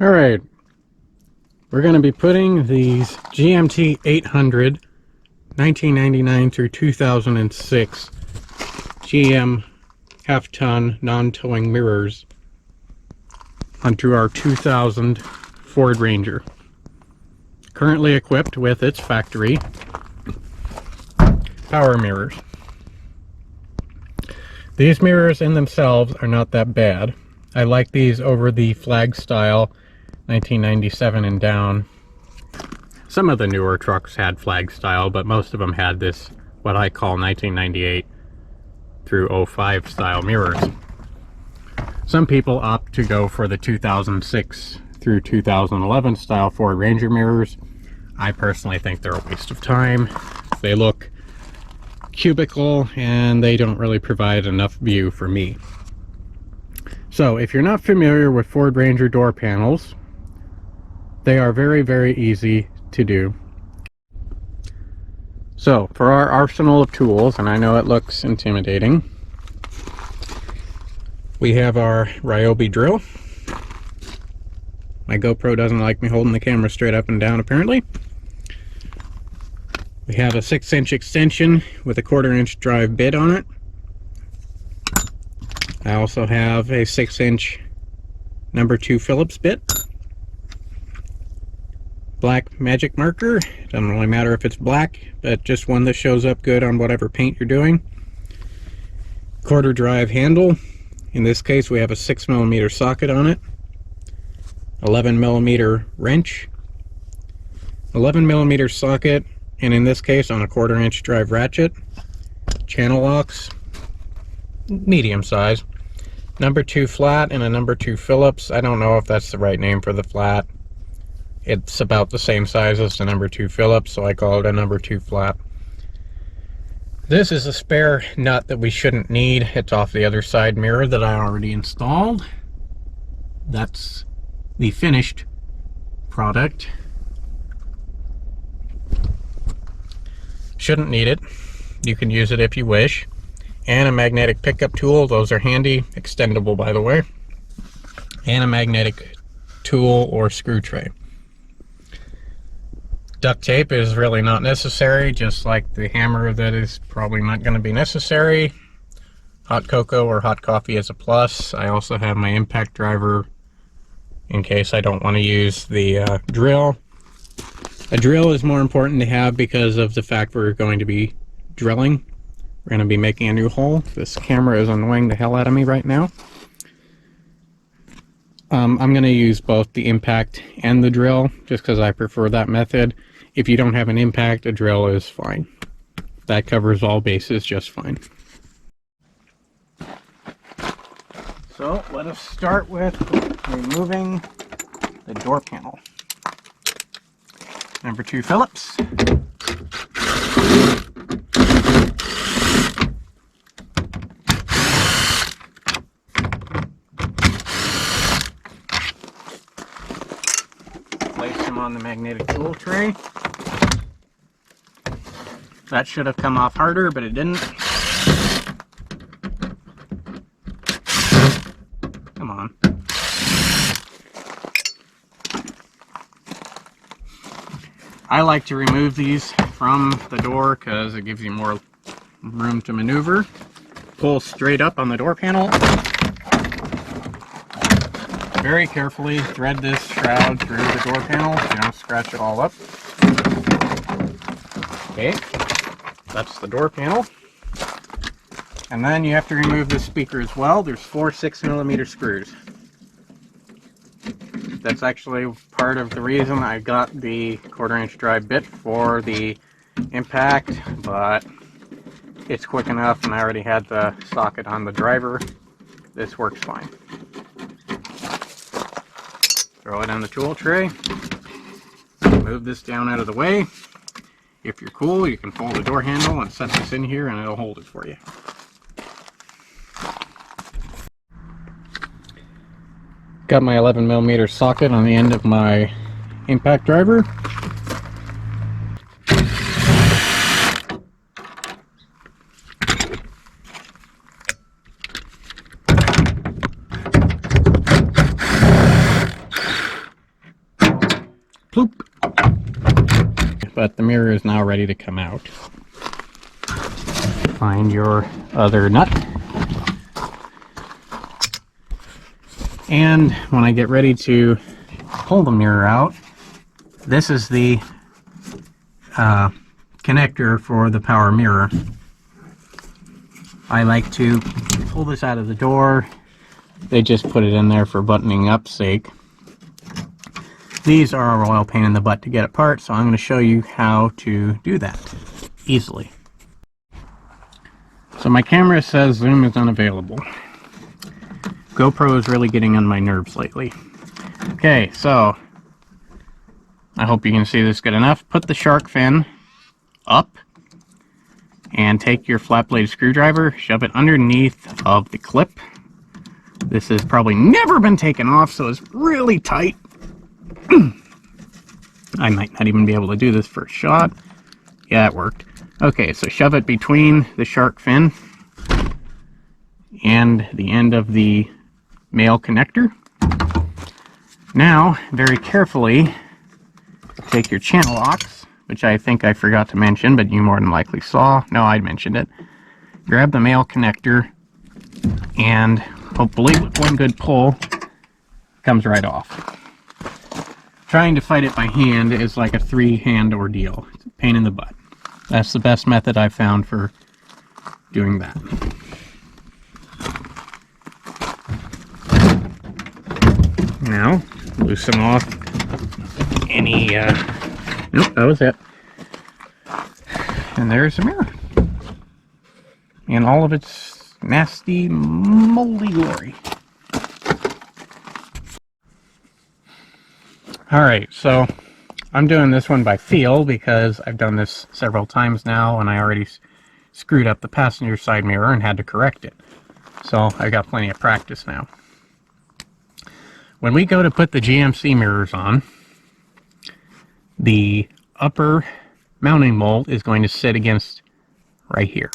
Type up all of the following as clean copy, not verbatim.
Alright, we're going to be putting these GMT 800 1999 through 2006 GM half-ton non-towing mirrors onto our 2000 Ford Ranger. Currently equipped with its factory power mirrors. These mirrors in themselves are not that bad. I like these over the flag style 1997 and down. Some of the newer trucks had flag style, but most of them had this, what I call 1998 through 05 style mirrors. Some people opt to go for the 2006 through 2011 style Ford Ranger mirrors. I personally think they're a waste of time. They look cubical and they don't really provide enough view for me. So if you're not familiar with Ford Ranger door panels, they are very easy to do. So for our arsenal of tools, and I know it looks intimidating, we have our Ryobi drill. My GoPro doesn't like me holding the camera straight up and down apparently. We have a 6-inch extension with a 1/4-inch drive bit on it. I also have a 6-inch number 2 Phillips bit. Black magic marker. Doesn't really matter if it's black, but just one that shows up good on whatever paint you're doing. 1/4 drive handle. In this case we have a 6mm socket on it. 11mm wrench. 11mm socket, and in this case on a 1/4-inch drive ratchet. Channel locks, medium size. Number 2 flat and a number 2 Phillips. I don't know if that's the right name for the flat. It's about the same size as the number 2 Phillips, so I call it a number 2 flat. This is a spare nut that we shouldn't need. It's off the other side mirror that I already installed. That's the finished product. Shouldn't need it. You can use it if you wish. And a magnetic pickup tool. Those are handy, extendable by the way. And a magnetic tool or screw tray. Duct tape is really not necessary, just like the hammer that is probably not going to be necessary. Hot cocoa or hot coffee is a plus. I also have my impact driver in case I don't want to use the drill. A drill is more important to have because of the fact we're going to be drilling. We're going to be making a new hole. This camera is annoying the hell out of me right now. I'm going to use both the impact and the drill just because I prefer that method. If you don't have an impact, a drill is fine. That covers all bases just fine. So let us start with removing the door panel. Number 2 Phillips. Place them on the magnetic tool tray. That should have come off harder, but it didn't. Come on. I like to remove these from the door because it gives you more room to maneuver. Pull straight up on the door panel. Very carefully thread this shroud through the door panel. You don't scratch it all up. Okay, that's the door panel. And then you have to remove the speaker as well. There's 4 6mm screws. That's actually part of the reason I got the 1/4-inch drive bit for the impact, but it's quick enough and I already had the socket on the driver. This works fine. Throw it on the tool tray. Move this down out of the way. If you're cool, you can pull the door handle and set this in here and it'll hold it for you. Got my 11mm socket on the end of my impact driver. but the mirror is now ready to come out. Find your other nut. And when I get ready to pull the mirror out, this is the connector for the power mirror. I like to pull this out of the door. They just put it in there for buttoning up sake. These are a royal pain in the butt to get apart, so I'm going to show you how to do that easily. So my camera says zoom is unavailable. GoPro is really getting on my nerves lately. Okay, so I hope you can see this good enough. Put the shark fin up and take your flat blade screwdriver, shove it underneath of the clip. This has probably never been taken off, so it's really tight. I might not even be able to do this first shot. Yeah, it worked. Okay, so shove it between the shark fin and the end of the male connector. Now, very carefully, take your channel locks, which I think I forgot to mention, but you more than likely saw. No, I mentioned it. Grab the male connector, and hopefully with one good pull, it comes right off. Trying to fight it by hand is like a 3-hand ordeal. It's a pain in the butt. That's the best method I've found for doing that. Now, loosen off any, nope, that was it. And there's the mirror. In all of its nasty, moldy glory. Alright, so I'm doing this one by feel because I've done this several times now and I already screwed up the passenger side mirror and had to correct it. So I got plenty of practice now. When we go to put the GMC mirrors on, the upper mounting mold is going to sit against right here.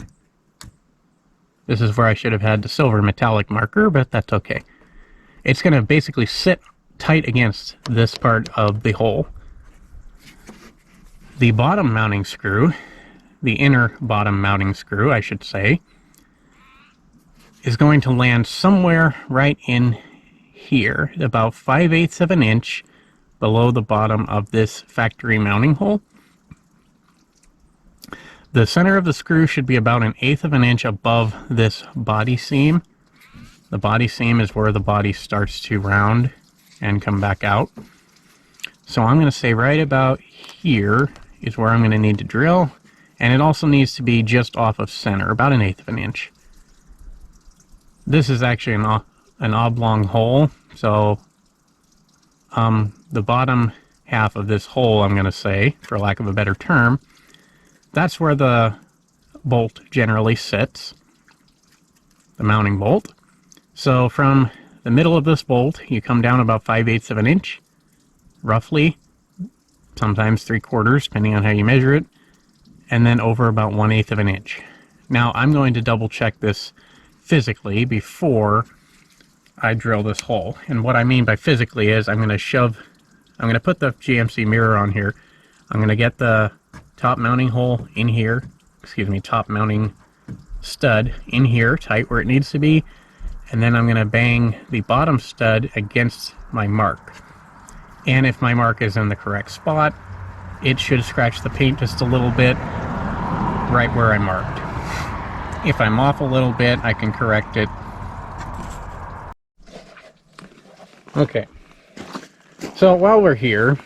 This is where I should have had the silver metallic marker, but that's okay. It's going to basically sit tight against this part of the hole. The bottom mounting screw, the inner bottom mounting screw, I should say, is going to land somewhere right in here, about 5/8 of an inch below the bottom of this factory mounting hole. The center of the screw should be about 1/8 of an inch above this body seam. The body seam is where the body starts to round and come back out. So I'm going to say right about here is where I'm going to need to drill, and it also needs to be just off of center, about 1/8 of an inch. This is actually an oblong hole, so the bottom half of this hole, I'm going to say, for lack of a better term, that's where the bolt generally sits, the mounting bolt. So from the middle of this bolt, you come down about 5/8 of an inch, roughly, sometimes 3/4, depending on how you measure it, and then over about 1/8 of an inch. Now I'm going to double check this physically before I drill this hole. And what I mean by physically is I'm going to put the GMC mirror on here. I'm going to get the top mounting hole in here, top mounting stud in here, tight where it needs to be, and then I'm going to bang the bottom stud against my mark. And if my mark is in the correct spot, it should scratch the paint just a little bit right where I marked. If I'm off a little bit, I can correct it. Okay, so while we're here,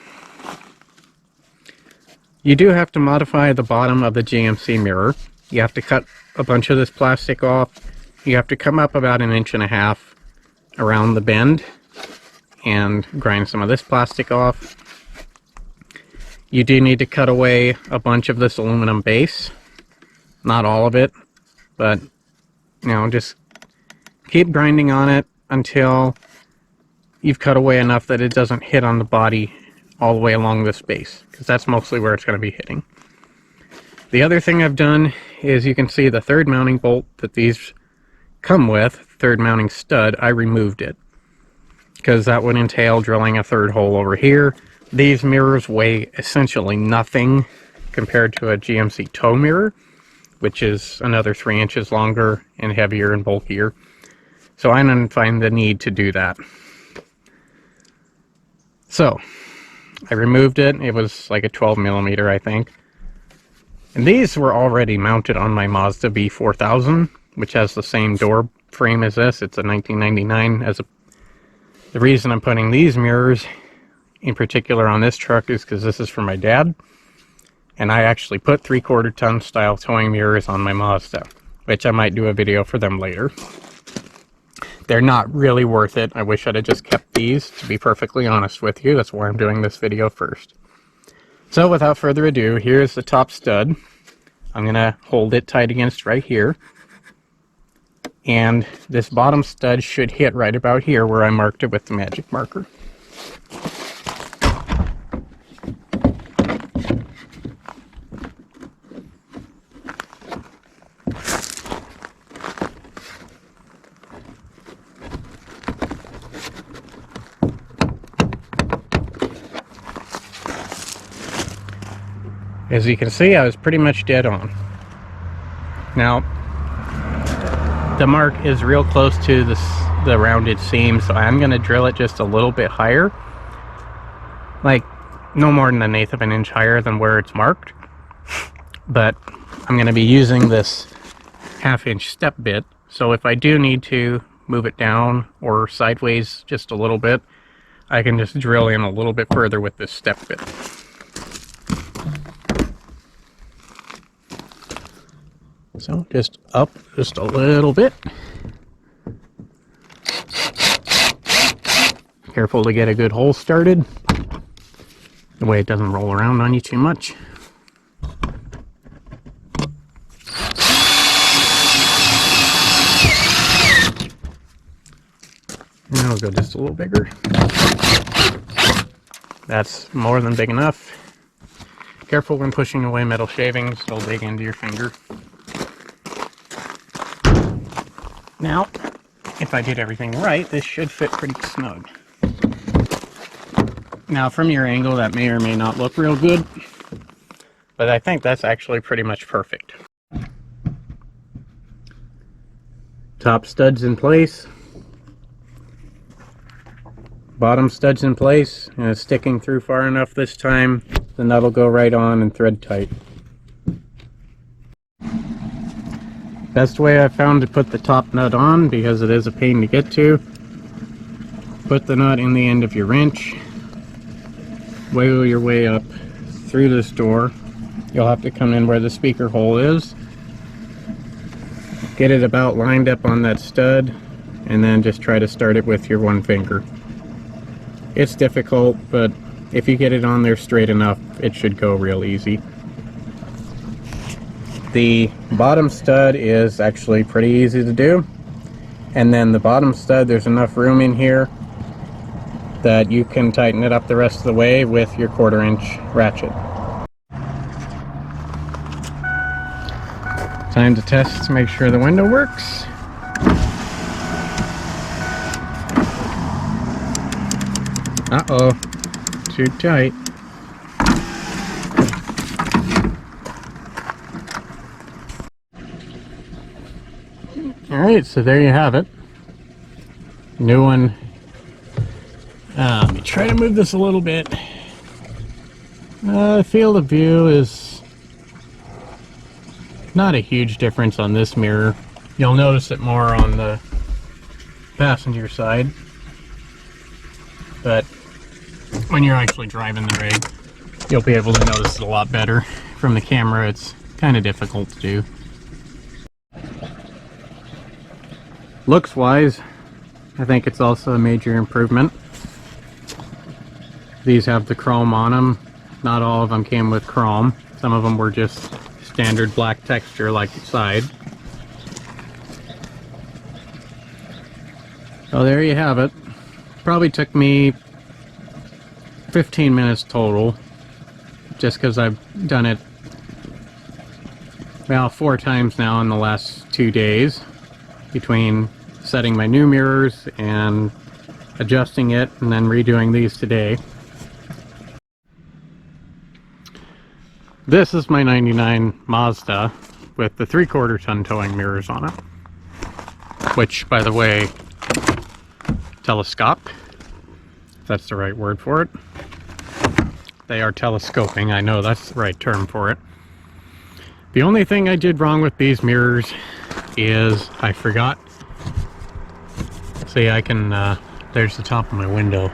you do have to modify the bottom of the GMC mirror. You have to cut a bunch of this plastic off. You have to come up about 1.5 inches around the bend and grind some of this plastic off. You do need to cut away a bunch of this aluminum base. Not all of it, but just keep grinding on it until you've cut away enough that it doesn't hit on the body all the way along this base, because that's mostly where it's going to be hitting. The other thing I've done is you can see the third mounting bolt that these come with, third mounting stud, I removed it because that would entail drilling a third hole over here. These mirrors weigh essentially nothing compared to a GMC tow mirror, which is another 3 inches longer and heavier and bulkier. So I didn't find the need to do that. So I removed it. It was like a 12 millimeter, I think. And these were already mounted on my Mazda B-4000, which has the same door frame as this. It's a 1999. The reason I'm putting these mirrors in particular on this truck is because this is for my dad. And I actually put 3/4 ton style towing mirrors on my Mazda, which I might do a video for them later. They're not really worth it. I wish I'd have just kept these, to be perfectly honest with you. That's why I'm doing this video first. So without further ado, here's the top stud. I'm going to hold it tight against right here. And this bottom stud should hit right about here where I marked it with the magic marker. As you can see, I was pretty much dead on. Now, the mark is real close to the rounded seam, so I'm going to drill it just a little bit higher. Like, no more than 1/8 of an inch higher than where it's marked. But I'm going to be using this 1/2 inch step bit, so if I do need to move it down or sideways just a little bit, I can just drill in a little bit further with this step bit. So just up just a little bit. Careful to get a good hole started. The way it doesn't roll around on you too much. And I'll go just a little bigger. That's more than big enough. Careful when pushing away metal shavings, it'll dig into your finger. Now, if I did everything right, this should fit pretty snug. Now, from your angle, that may or may not look real good, but I think that's actually pretty much perfect. Top stud's in place. Bottom stud's in place, and it's sticking through far enough this time, the nut will go right on and thread tight. Best way I've found to put the top nut on, because it is a pain to get to, put the nut in the end of your wrench, wiggle your way up through this door. You'll have to come in where the speaker hole is, get it about lined up on that stud, and then just try to start it with your one finger. It's difficult, but if you get it on there straight enough, it should go real easy. The bottom stud is actually pretty easy to do, and then the bottom stud, there's enough room in here that you can tighten it up the rest of the way with your 1/4 inch ratchet. Time to test to make sure the window works. Uh-oh, too tight. Alright, so there you have it. New one. Let me try to move this a little bit. The field of view is not a huge difference on this mirror. You'll notice it more on the passenger side. But when you're actually driving the rig, you'll be able to notice it a lot better. From the camera, it's kind of difficult to do. Looks wise, I think it's also a major improvement. These have the chrome on them. Not all of them came with chrome. Some of them were just standard black texture like the side. So there you have it. Probably took me 15 minutes total, just because I've done it, well, 4 times now in the last 2 days, between setting my new mirrors and adjusting it and then redoing these today. This is my 99 Mazda with the 3/4 ton towing mirrors on it. Which, by the way, telescope, if that's the right word for it. They are telescoping, I know that's the right term for it. The only thing I did wrong with these mirrors is I forgot. See, I can, there's the top of my window.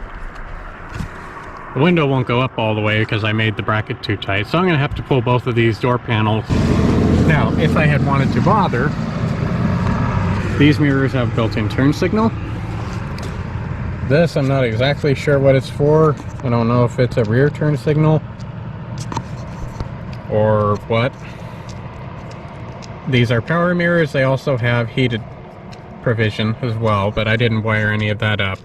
The window won't go up all the way because I made the bracket too tight, so I'm going to have to pull both of these door panels. Now, if I had wanted to bother, these mirrors have built-in turn signal. This, I'm not exactly sure what it's for. I don't know if it's a rear turn signal or what. These are power mirrors. They also have heated provision as well, but I didn't wire any of that up.